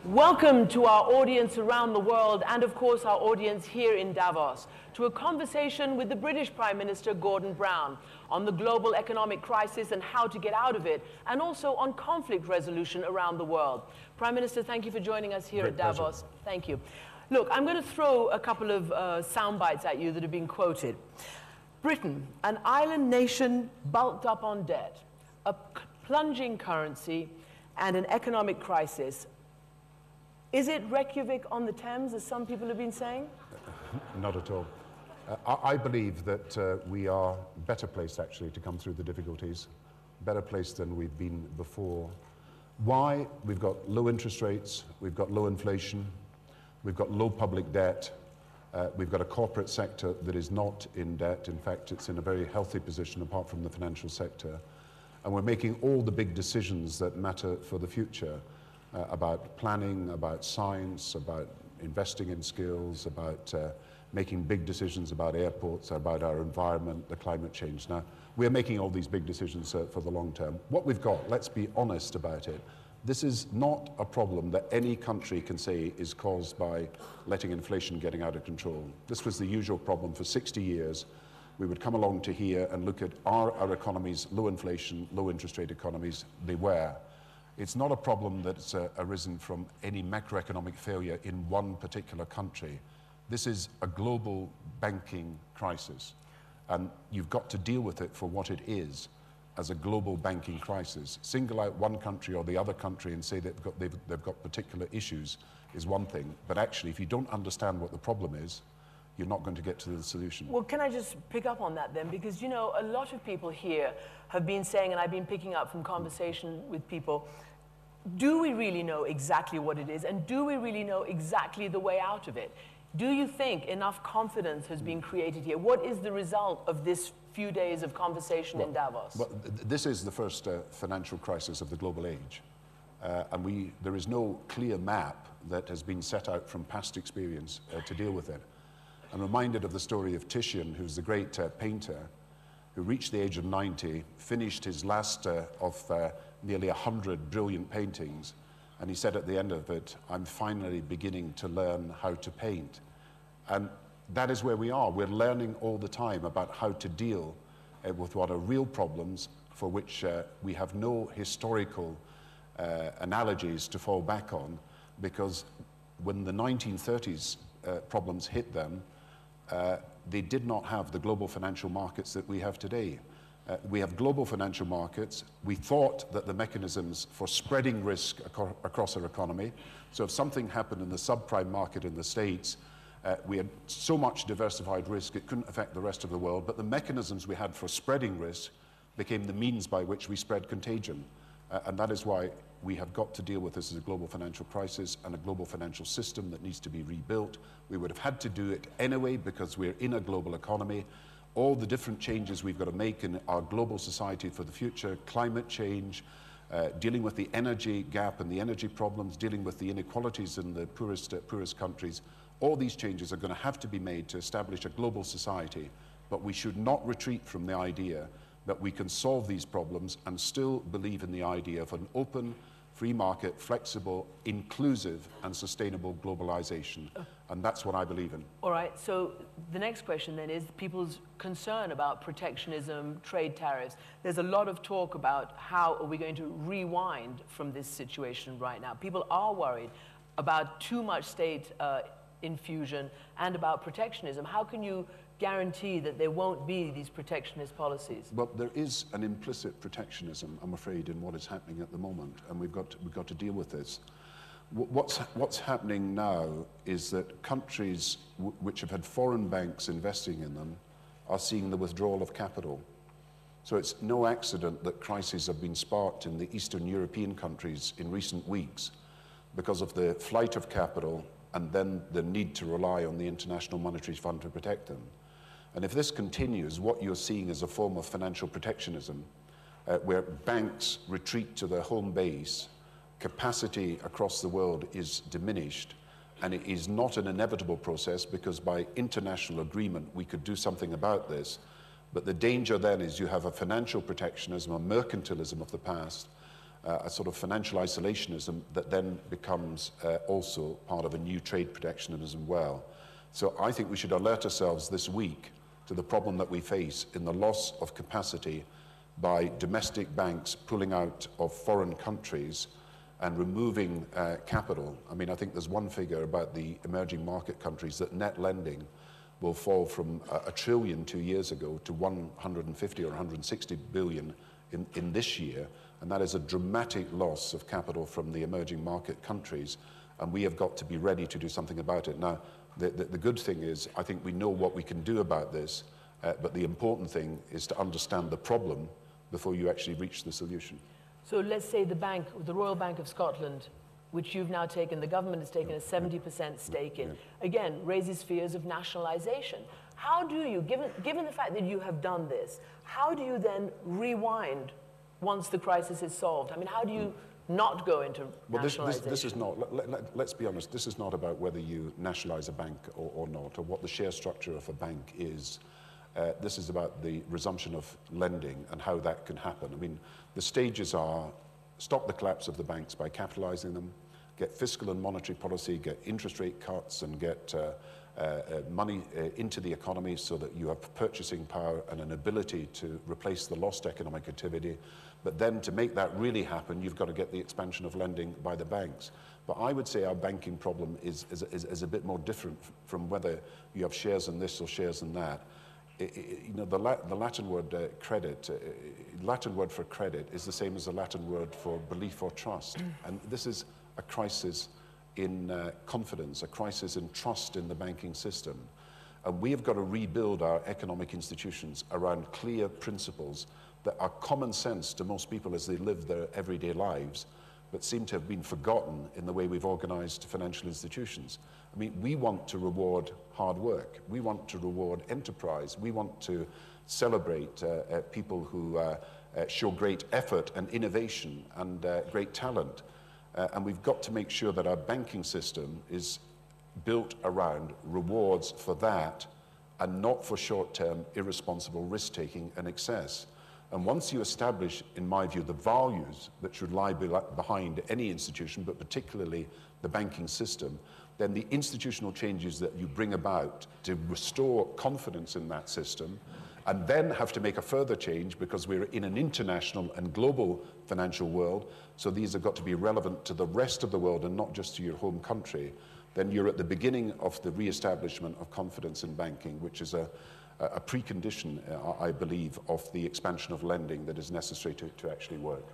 Welcome to our audience around the world and, of course, our audience here in Davos, to a conversation with the British Prime Minister Gordon Brown on the global economic crisis and how to get out of it, and also on conflict resolution around the world. Prime Minister, thank you for joining us here at Davos. Pleasure. Thank you. Look, I'm going to throw a couple of sound bites at you that have been quoted. Britain, an island nation bulked up on debt, a plunging currency, and an economic crisis. Is it Reykjavik on the Thames, as some people have been saying? Not at all. I believe that we are better placed, actually, to come through the difficulties, better placed than we've been before. Why? We've got low interest rates, we've got low inflation, we've got low public debt, we've got a corporate sector that is not in debt. In fact, it's in a very healthy position apart from the financial sector. And we're making all the big decisions that matter for the future. About planning, about science, about investing in skills, about making big decisions about airports, about our environment, the climate change. Now, we're making all these big decisions for the long term. What we've got, let's be honest about it, this is not a problem that any country can say is caused by letting inflation getting out of control. This was the usual problem for 60 years. We would come along to here and look at our economies, low inflation, low interest rate economies, they were. It's not a problem that's arisen from any macroeconomic failure in one particular country. This is a global banking crisis, and you've got to deal with it for what it is, as a global banking crisis. Single out one country or the other country and say that they've got particular issues is one thing, but actually if you don't understand what the problem is, you're not going to get to the solution. Well, can I just pick up on that then? Because, you know, a lot of people here have been saying, and I've been picking up from conversation with people, do we really know exactly what it is? And do we really know exactly the way out of it? Do you think enough confidence has been created here? What is the result of this few days of conversation in Davos? Well, this is the first financial crisis of the global age. And there is no clear map that has been set out from past experience to deal with it. I'm reminded of the story of Titian, who's the great painter, who reached the age of 90, finished his last of nearly 100 brilliant paintings, and he said at the end of it, I'm finally beginning to learn how to paint. And that is where we are. We're learning all the time about how to deal with what are real problems for which we have no historical analogies to fall back on, because when the 1930s problems hit them, they did not have the global financial markets that we have today. We have global financial markets. We thought that the mechanisms for spreading risk across our economy, so if something happened in the subprime market in the States, we had so much diversified risk it couldn't affect the rest of the world, but the mechanisms we had for spreading risk became the means by which we spread contagion. And that is why we have got to deal with this as a global financial crisis and a global financial system that needs to be rebuilt. We would have had to do it anyway because we're in a global economy. All the different changes we've got to make in our global society for the future, climate change, dealing with the energy gap and the energy problems, dealing with the inequalities in the poorest countries, all these changes are going to have to be made to establish a global society. But we should not retreat from the idea that we can solve these problems and still believe in the idea of an open, free market, flexible, inclusive, and sustainable globalization. And that's what I believe in. All right, so the next question then is people's concern about protectionism, trade tariffs. There's a lot of talk about how are we going to rewind from this situation right now. People are worried about too much state infusion and about protectionism. How can you guarantee that there won't be these protectionist policies? Well, there is an implicit protectionism, I'm afraid, in what is happening at the moment, and we've got to deal with this. What's happening now is that countries which have had foreign banks investing in them are seeing the withdrawal of capital. So it's no accident that crises have been sparked in the Eastern European countries in recent weeks because of the flight of capital and then the need to rely on the International Monetary Fund to protect them. And if this continues, what you're seeing is a form of financial protectionism, where banks retreat to their home base, capacity across the world is diminished, and it is not an inevitable process because by international agreement we could do something about this. But the danger then is you have a financial protectionism, a mercantilism of the past, a sort of financial isolationism that then becomes also part of a new trade protectionism well. So I think we should alert ourselves this week to the problem that we face in the loss of capacity by domestic banks pulling out of foreign countries and removing capital. I mean, I think there's one figure about the emerging market countries that net lending will fall from $1 trillion 2 years ago to 150 or 160 billion in this year, and that is a dramatic loss of capital from the emerging market countries, and we have got to be ready to do something about it. Now, the good thing is, I think we know what we can do about this, but the important thing is to understand the problem before you actually reach the solution. So let's say the bank, the Royal Bank of Scotland, which you've now taken, the government has taken a 70% stake in, again, raises fears of nationalization. How do you, given the fact that you have done this, how do you then rewind once the crisis is solved? I mean, how do you not go into nationalization? This is not, let's be honest, this is not about whether you nationalize a bank or not, or what the share structure of a bank is. This is about the resumption of lending and how that can happen. I mean, the stages are stop the collapse of the banks by capitalizing them, get fiscal and monetary policy, get interest rate cuts, and get money into the economy so that you have purchasing power and an ability to replace the lost economic activity. But then to make that really happen, you've got to get the expansion of lending by the banks. But I would say our banking problem is a bit more different from whether you have shares in this or shares in that. You know, the Latin word credit, Latin word for credit is the same as the Latin word for belief or trust. And this is a crisis in confidence, a crisis in trust in the banking system. And we have got to rebuild our economic institutions around clear principles that are common sense to most people as they live their everyday lives, but seem to have been forgotten in the way we've organized financial institutions. I mean, we want to reward hard work. We want to reward enterprise. We want to celebrate people who show great effort and innovation and great talent. And we've got to make sure that our banking system is built around rewards for that and not for short-term irresponsible risk-taking and excess. And once you establish, in my view, the values that should lie behind any institution, but particularly the banking system, then the institutional changes that you bring about to restore confidence in that system, and then have to make a further change because we're in an international and global financial world, so these have got to be relevant to the rest of the world and not just to your home country, then you're at the beginning of the re-establishment of confidence in banking, which is a precondition, I believe, of the expansion of lending that is necessary to actually work.